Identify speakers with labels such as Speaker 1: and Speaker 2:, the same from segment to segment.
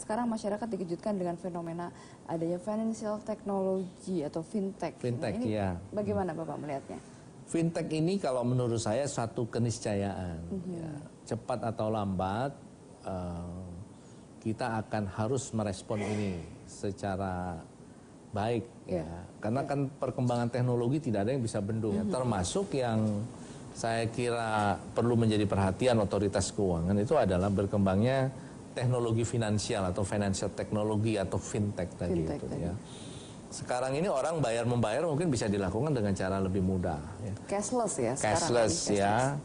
Speaker 1: sekarang masyarakat dikejutkan dengan fenomena adanya financial technology atau fintech.
Speaker 2: Fintech,
Speaker 1: ini
Speaker 2: ya.
Speaker 1: Bagaimana Bapak melihatnya?
Speaker 2: Fintech ini kalau menurut saya suatu keniscayaan. Ya. Cepat atau lambat, kita akan harus merespon ini secara baik. Ya. Karena kan perkembangan teknologi tidak ada yang bisa bendung. Termasuk yang saya kira perlu menjadi perhatian otoritas keuangan itu adalah berkembangnya teknologi finansial atau financial technology atau fintech tadi itu ya. Sekarang ini orang bayar membayar mungkin bisa dilakukan dengan cara lebih mudah ya.
Speaker 1: Cashless ya
Speaker 2: cashless ya.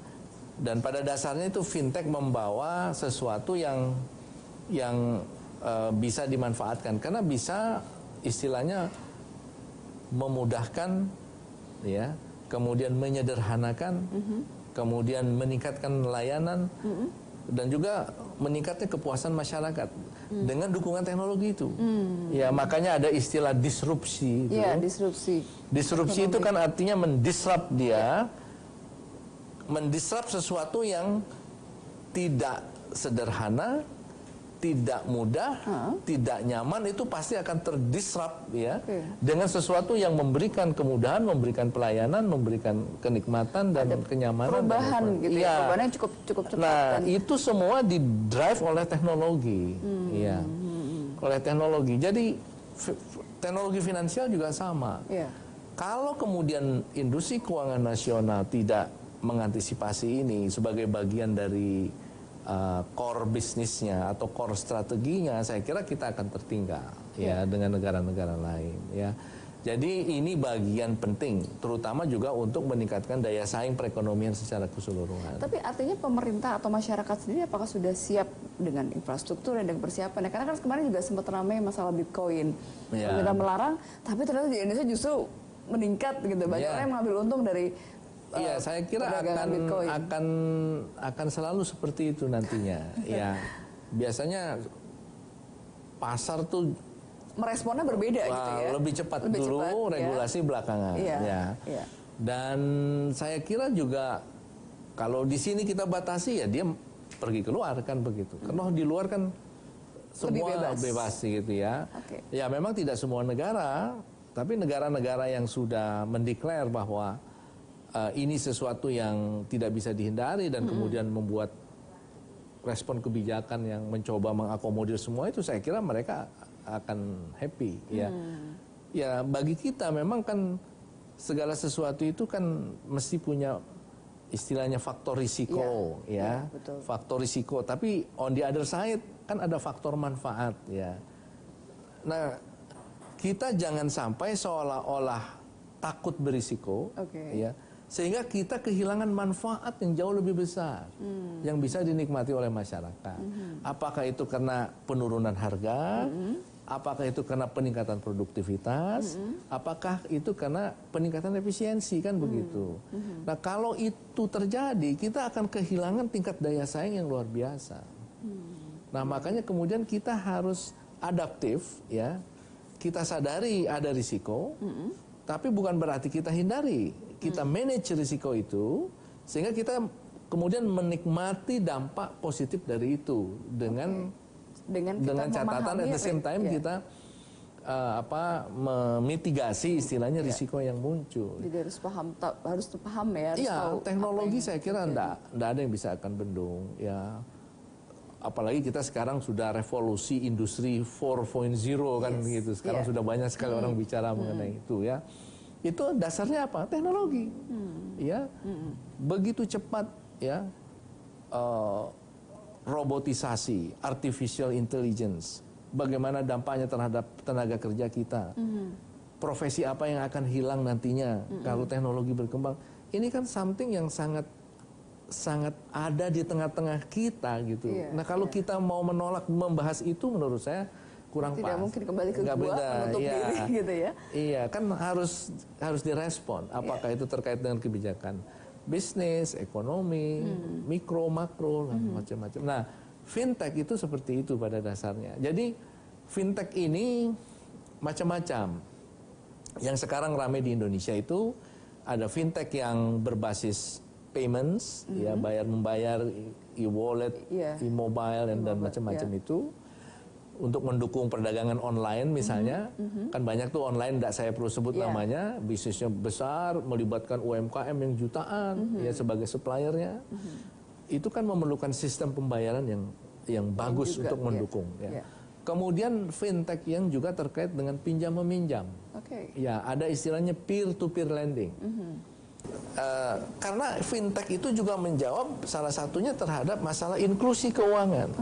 Speaker 2: Dan pada dasarnya itu fintech membawa sesuatu yang bisa dimanfaatkan karena bisa istilahnya memudahkan ya, kemudian menyederhanakan, kemudian meningkatkan layanan, dan juga meningkatnya kepuasan masyarakat dengan dukungan teknologi itu. Ya, makanya ada istilah disrupsi.
Speaker 1: Iya, disrupsi.
Speaker 2: Disrupsi itu kan artinya mendisrupt dia, mendisrupt sesuatu yang tidak sederhana, tidak mudah, tidak nyaman, itu pasti akan terdisrupt ya, dengan sesuatu yang memberikan kemudahan, memberikan pelayanan, memberikan kenikmatan dan kenyamanan.
Speaker 1: Perubahan gitu ya, perubahannya cukup cepat.
Speaker 2: Nah, itu semua didrive oleh teknologi, ya, oleh teknologi. Jadi teknologi finansial juga sama. Kalau kemudian industri keuangan nasional tidak mengantisipasi ini sebagai bagian dari core bisnisnya atau core strateginya, saya kira kita akan tertinggal ya dengan negara-negara lain ya. Jadi ini bagian penting, terutama juga untuk meningkatkan daya saing perekonomian secara keseluruhan.
Speaker 1: Tapi artinya pemerintah atau masyarakat sendiri apakah sudah siap dengan infrastruktur dan dengan persiapan? Karena kan kemarin juga sempat ramai masalah Bitcoin, pemerintah melarang, tapi ternyata di Indonesia justru meningkat gitu, banyak orang yang mengambil untung dari.
Speaker 2: Iya, saya kira akan selalu seperti itu nantinya. Ya, biasanya pasar tuh
Speaker 1: meresponnya berbeda gitu ya.
Speaker 2: Lebih cepat dulu, regulasi belakangan. Ya. Dan saya kira juga kalau di sini kita batasi ya dia pergi keluar kan begitu. Kalau di luar kan semua bebas gitu ya. Ya memang tidak semua negara, tapi negara-negara yang sudah mendeklar bahwa ini sesuatu yang tidak bisa dihindari dan kemudian membuat respon kebijakan yang mencoba mengakomodir semua itu, saya kira mereka akan happy ya. Ya bagi kita memang kan segala sesuatu itu kan mesti punya istilahnya faktor risiko ya, faktor risiko. Tapi on the other side kan ada faktor manfaat ya. Nah kita jangan sampai seolah-olah takut berisiko ya, sehingga kita kehilangan manfaat yang jauh lebih besar yang bisa dinikmati oleh masyarakat. Apakah itu karena penurunan harga, apakah itu karena peningkatan produktivitas, apakah itu karena peningkatan efisiensi kan begitu. Nah kalau itu terjadi, kita akan kehilangan tingkat daya saing yang luar biasa. Nah makanya kemudian kita harus adaptif ya, kita sadari ada risiko, tapi bukan berarti kita hindari. Kita manage risiko itu sehingga kita kemudian menikmati dampak positif dari itu dengan catatan at the same time kita memitigasi istilahnya risiko yang muncul.
Speaker 1: Jadi harus paham ya.
Speaker 2: Iya, teknologi saya kira enggak ada yang bisa akan bendung ya. Apalagi kita sekarang sudah revolusi industri 4.0 kan gitu. Sekarang sudah banyak sekali orang bicara mengenai itu ya. Itu dasarnya apa? Teknologi. Ya. Begitu cepat ya robotisasi, artificial intelligence. Bagaimana dampaknya terhadap tenaga kerja kita? Profesi apa yang akan hilang nantinya kalau teknologi berkembang? Ini kan something yang sangat ada di tengah-tengah kita gitu. Nah, kalau kita mau menolak membahas itu menurut saya kurang pas.
Speaker 1: Tidak mungkin kembali ke gua menutup diri gitu ya.
Speaker 2: Iya, kan harus direspon. Apakah itu terkait dengan kebijakan bisnis, ekonomi, mikro, makro, macam-macam. Nah, fintech itu seperti itu pada dasarnya. Jadi fintech ini macam-macam. Yang sekarang ramai di Indonesia itu ada fintech yang berbasis payments, ya bayar membayar, e-wallet, e-mobile dan macam-macam itu. untuk mendukung perdagangan online misalnya, kan banyak tuh online, tidak saya perlu sebut namanya, bisnisnya besar, melibatkan UMKM yang jutaan, ya sebagai suppliernya, itu kan memerlukan sistem pembayaran yang bagus juga, untuk mendukung. Ya. Kemudian fintech yang juga terkait dengan pinjam meminjam, ya ada istilahnya peer-to-peer lending. Karena fintech itu juga menjawab salah satunya terhadap masalah inklusi keuangan.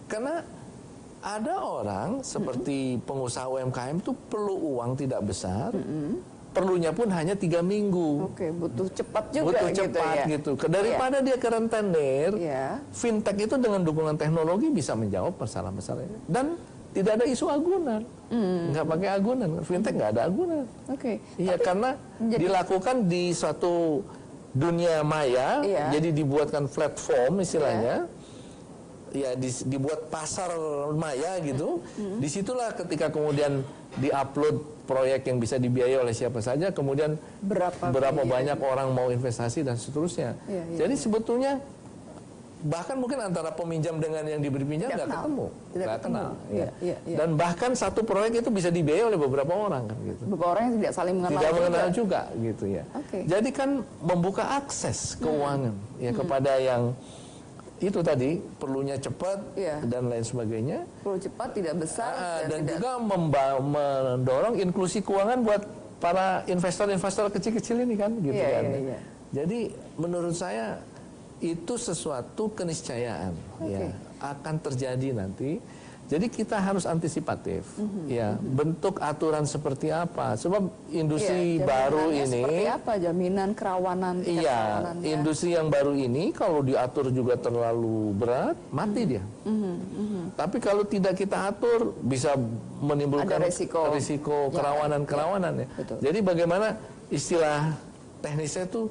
Speaker 2: Karena ada orang seperti pengusaha UMKM itu perlu uang tidak besar, perlunya pun hanya 3 minggu.
Speaker 1: Butuh cepat juga.
Speaker 2: Butuh cepat gitu. Daripada dia ke rentenir, fintech itu dengan dukungan teknologi bisa menjawab masalah-masalahnya. Dan tidak ada isu agunan, nggak pakai agunan, fintech nggak ada agunan. Iya, karena dilakukan di suatu dunia maya, jadi dibuatkan platform istilahnya. Ya dibuat pasar maya gitu. Disitulah ketika kemudian diupload proyek yang bisa dibiayai oleh siapa saja, kemudian berapa banyak orang mau investasi dan seterusnya. Jadi sebetulnya bahkan mungkin antara peminjam dengan yang diberi pinjam nggak ketemu, nggak kenal. Dan bahkan satu proyek itu bisa dibiayai oleh beberapa orang kan gitu.
Speaker 1: Beberapa orang yang tidak saling
Speaker 2: mengenal juga gitu ya. Jadi kan membuka akses keuangan ya kepada yang itu tadi perlunya cepat dan lain sebagainya.
Speaker 1: Perlu cepat, tidak besar
Speaker 2: dan juga mendorong inklusi keuangan buat para investor-investor kecil-kecil ini kan gitu kan. Jadi menurut saya itu sesuatu keniscayaan ya akan terjadi nanti. Jadi kita harus antisipatif ya, bentuk aturan seperti apa, sebab industri baru ini
Speaker 1: seperti apa jaminan kerawanan.
Speaker 2: Industri yang baru ini kalau diatur juga terlalu berat mati dia. Tapi kalau tidak kita atur bisa menimbulkan risiko kerawanan ya. Jadi bagaimana istilah teknisnya itu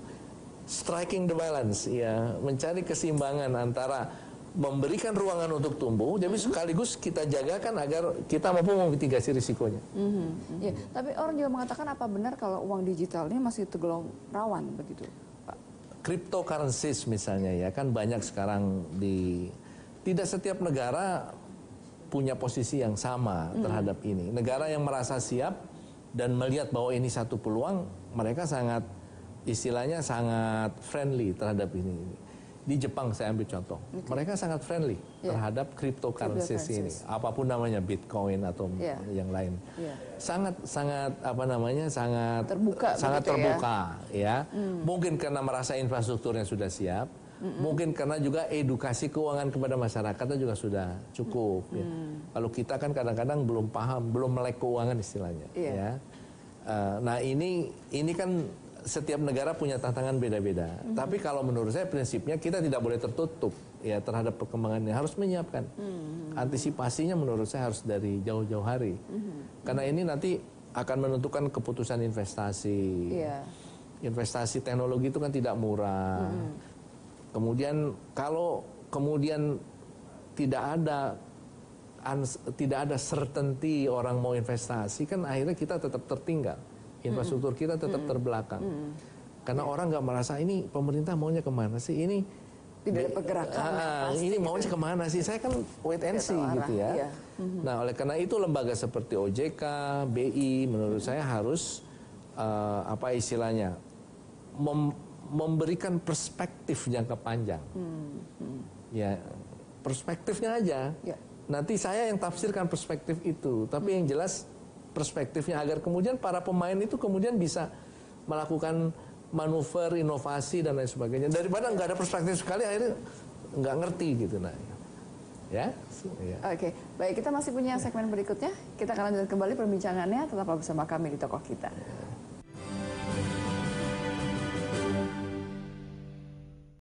Speaker 2: striking the balance ya, mencari keseimbangan antara memberikan ruangan untuk tumbuh, tapi sekaligus kita jagakan agar kita mampu memitigasi risikonya.
Speaker 1: Tapi orang juga mengatakan apa benar kalau uang digital ini masih tergolong rawan begitu, Pak?
Speaker 2: Cryptocurrencies misalnya ya, kan banyak sekarang tidak setiap negara punya posisi yang sama terhadap ini. Negara yang merasa siap dan melihat bahwa ini satu peluang, mereka sangat istilahnya sangat friendly terhadap ini. Di Jepang saya ambil contoh, mereka sangat friendly terhadap cryptocurrencies ini, apapun namanya, Bitcoin atau yang lain, sangat terbuka, ya. Mungkin karena merasa infrastrukturnya sudah siap, mungkin karena juga edukasi keuangan kepada masyarakatnya juga sudah cukup. Kalau kita kan kadang-kadang belum paham, belum melek keuangan istilahnya, ya. Nah ini kan setiap negara punya tantangan beda-beda. Tapi kalau menurut saya prinsipnya kita tidak boleh tertutup ya terhadap perkembangannya. Harus menyiapkan. Antisipasinya menurut saya harus dari jauh-jauh hari. Karena ini nanti akan menentukan keputusan investasi. Investasi teknologi itu kan tidak murah. Kemudian kalau kemudian tidak ada certainty orang mau investasi, kan akhirnya kita tetap tertinggal. Infrastruktur kita tetap terbelakang. Karena orang nggak merasa ini pemerintah maunya kemana sih? Ini
Speaker 1: tidak ada pergerakan.
Speaker 2: Ini maunya kemana sih? Saya kan wait and see gitu ya. Nah, oleh karena itu lembaga seperti OJK, BI menurut saya harus apa istilahnya? Memberikan perspektif jangka panjang. Ya, perspektifnya aja. Nanti saya yang tafsirkan perspektif itu, tapi yang jelas perspektifnya agar kemudian para pemain itu kemudian bisa melakukan manuver, inovasi dan lain sebagainya. Daripada nggak ada perspektif sekali akhirnya nggak ngerti gitu nah. Ya.
Speaker 1: Oke, baik, kita masih punya segmen berikutnya. Kita akan lanjutkan kembali perbincangannya. Tetaplah bersama kami di Tokoh Kita.